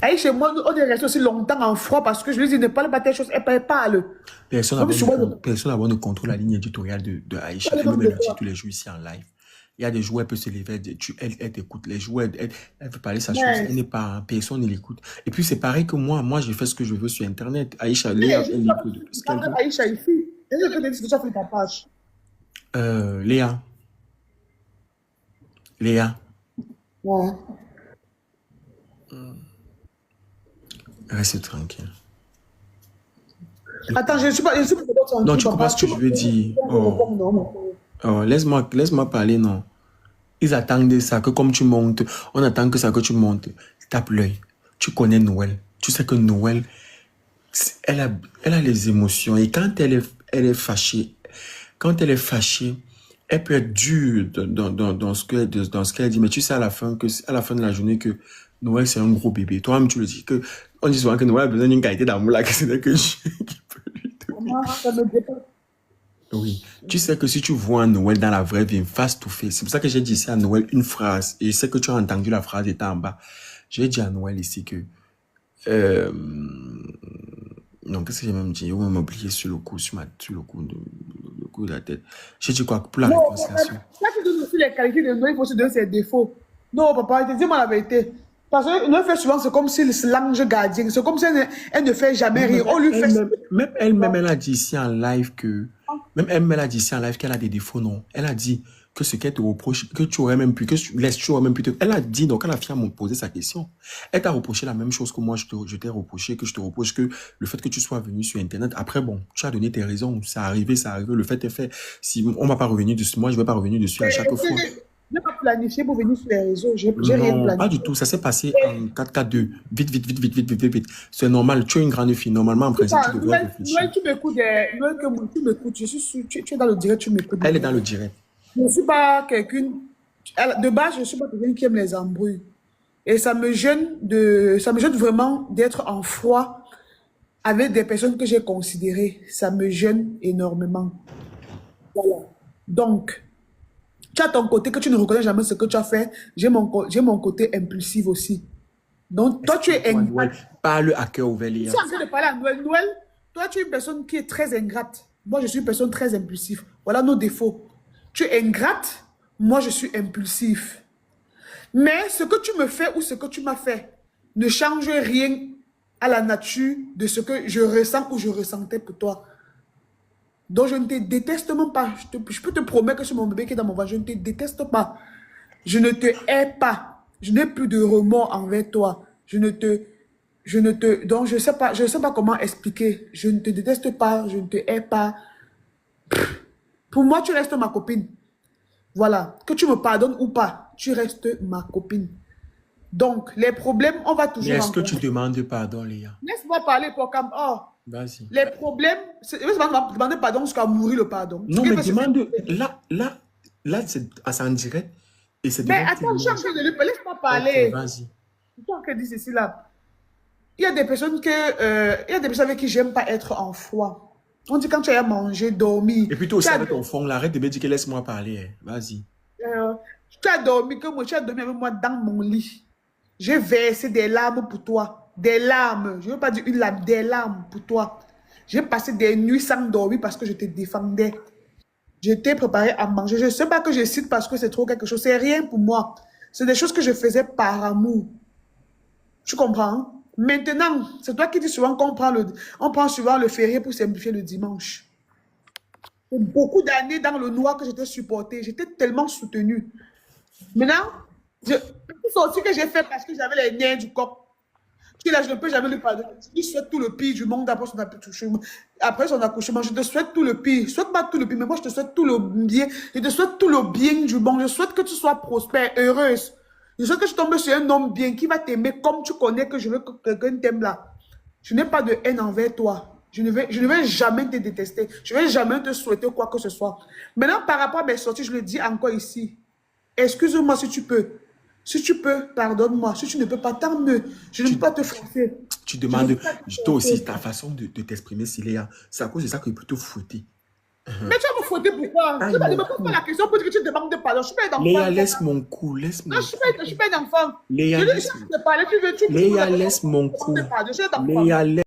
Aïcha, moi, on est resté aussi longtemps en froid parce que je lui dis, ne parle pas telle chose, elle parle. Personne Même souvent, ne contrôle la ligne éditoriale de Aïcha. elle Elle-même, même elle de le dit quoi. tous les jours ici en live. Il y a des jours, elle peut se lever, elle t'écoute. Les jours, elle veut parler sa chose. Mais, Elle n'est pas, personne ne l'écoute. Et puis, c'est pareil que moi. Moi, je fais ce que je veux sur Internet. Aïcha, mais Léa, je ne elle sais pas libre de si ce tu qu'elle parles veut. d'Aïcha ici. Et je peux te dire que tu as fait ta page. Léa, Léa, Ouais. reste tranquille. Attends, je ne suis pas d'accord Non, tranquille, tu comprends papa. ce que Tu je me veux dire. Oh, réponds, non, mon frère. laisse-moi parler, non. Ils attendent ça, que comme tu montes, on attend que ça, que tu montes. Tape l'œil. Tu connais Noël. Tu sais que Noël, elle a les émotions. Et quand elle est fâchée, quand elle est fâchée, elle peut être dure dans ce qu'elle dit. Mais tu sais à la fin de la journée que Noël, c'est un gros bébé. Toi-même, tu le dis que, on dit souvent que Noël a besoin d'une qualité d'amour là, que ce n'est que Dieu qui peut lui donner. Maman, ça me dépasse. Oui, tu sais que si tu vois un Noël dans la vraie vie, face to face, c'est pour ça que j'ai dit ici à Noël une phrase, et je sais que tu as entendu la phrase étant en bas. J'ai dit à Noël ici que, euh, non, qu'est-ce que j'ai même dit? On m'a oublié sur le coup, le coup de la tête. J'ai dit quoi? Pour la Non, réconciliation. quand tu donnes aussi les qualités de Noël, il faut aussi donner ses défauts. Non, papa, je te dis moi la vérité. Parce que Noël fait souvent, c'est comme si l'ange gardien. C'est comme si elle ne fait jamais Non, rien. On lui fait ce même elle-même, elle a dit ici en live que, même elle-même, elle a dit ici en live qu'elle a des défauts, non. Elle a dit que ce qu'elle te reproche, que tu aurais même pu, tu aurais même pu elle a dit, donc elle a fini à me poser sa question. Elle t'a reproché la même chose que moi, je t'ai reproché, que je te reproche que le fait que tu sois venu sur Internet, après, bon, tu as donné tes raisons, ça arrivé, le fait est fait. Si on va pas revenir dessus, moi, je vais pas revenir dessus à chaque fois. Je n'ai pas planifié pour venir sur les réseaux. J'ai rien Non, pas planifié. du tout. Ça s'est passé en 4-4-2. Vite, vite, vite, vite, vite, vite, vite, vite. C'est normal. Tu es une grande fille. Normalement, en principe, tu devrais Noël, réfléchir. Noël, tu m'écoutes. Noël, tu m'écoutes. Je suis sûr, tu es dans le direct, tu m'écoutes. Elle est dans le direct. Je ne suis pas quelqu'un. De base, je ne suis pas quelqu'un qui aime les embrouilles. Et ça me gêne vraiment d'être en froid avec des personnes que j'ai considérées. Ça me gêne énormément. Voilà. Donc, tu as ton côté que tu ne reconnais jamais ce que tu as fait. J'ai mon côté impulsif aussi. Donc, toi, tu es Exprime-toi, ingrat. Noël. Parle à cœur ouvert, Je Léa. suis en train de parler à Noël. Noël, toi, tu es une personne qui est très ingrate. Moi, je suis une personne très impulsive. Voilà nos défauts. Tu es ingrate, moi, je suis impulsif. Mais ce que tu me fais ou ce que tu m'as fait ne change rien à la nature de ce que je ressens ou je ressentais pour toi. Donc, je ne te déteste même pas. Je peux te promettre que c'est mon bébé qui est dans mon ventre. Je ne te déteste pas. Je ne te hais pas. Je n'ai plus de remords envers toi. Donc, je sais pas comment expliquer. Je ne te déteste pas. Je ne te hais pas. Pour moi, tu restes ma copine. Voilà. Que tu me pardonnes ou pas, tu restes ma copine. Donc, les problèmes, on va Mais toujours est-ce que tu rencontrer. demandes pardon, Léa? Laisse-moi parler pour comme, oh, Vas-y. les problèmes, c'est pas demander pardon jusqu'à mourir le pardon. Ce Non, qui mais fait, c'est... demande. Là, c'est en direct. Et c'est Mais devant tout attends, le je suis en monde. train de lui parler, laisse-moi Ok, parler. vas-y. Je suis en train de dire ceci là. Il y a des personnes il y a des personnes avec qui j'aime pas être en froid. On dit quand tu as mangé, dormi, Et puis toi tu aussi as, avec ton fond, là, arrête de me dire que laisse-moi parler, hein. Vas-y. euh, tu as dormi, que moi, tu as dormi avec moi dans mon lit. J'ai versé des larmes pour toi. Des larmes. Je ne veux pas dire une larme, des larmes pour toi. J'ai passé des nuits sans dormir parce que je te défendais. Je t'ai préparé à manger. Je ne sais pas que je cite parce que c'est trop quelque chose. C'est rien pour moi. C'est des choses que je faisais par amour. Tu comprends? Maintenant, c'est toi qui dis souvent on prend souvent le férié pour simplifier le dimanche. C'est beaucoup d'années dans le noir que j'étais supportée. J'étais tellement soutenue. Maintenant, c'est sorti que j'ai fait parce que j'avais les nerfs du corps. Puis là, je ne peux jamais lui pardonner. Je lui souhaite tout le pire du monde après son accouchement. Je te souhaite tout le pire. Souhaite pas tout le pire, mais moi, je te souhaite tout le bien. Je te souhaite tout le bien du monde. Je souhaite que tu sois prospère, heureuse. Je souhaite que tu tombes sur un homme bien qui va t'aimer comme tu connais que je veux que quelqu'un t'aime là. Je n'ai pas de haine envers toi. Je ne vais jamais te détester. Je ne vais jamais te souhaiter quoi que ce soit. Maintenant, par rapport à mes sorties, je le dis encore ici. Excuse-moi si tu peux. Si tu peux, pardonne-moi. Si tu ne peux pas, tant mieux. Je ne peux Tu, pas te forcer. tu Je ne demandes, peux pas te toi aussi, forcer. ta façon de t'exprimer, Siléa, c'est à cause de ça qu'il peut te fouetter. Mais tu vas me fouetter pourquoi? Aïe, Tu vas mon me poses cou. pas la question pour dire que tu demandes de pardon. Je suis pas un enfant. Léa, laisse mon cou, laisse Non, mon je suis cou. pas un enfant. Léa, Je laisse dis, je te parler, tu veux, tu Léa, me laisse mon cou. demander pardon. Je suis un enfant. Léa, laisse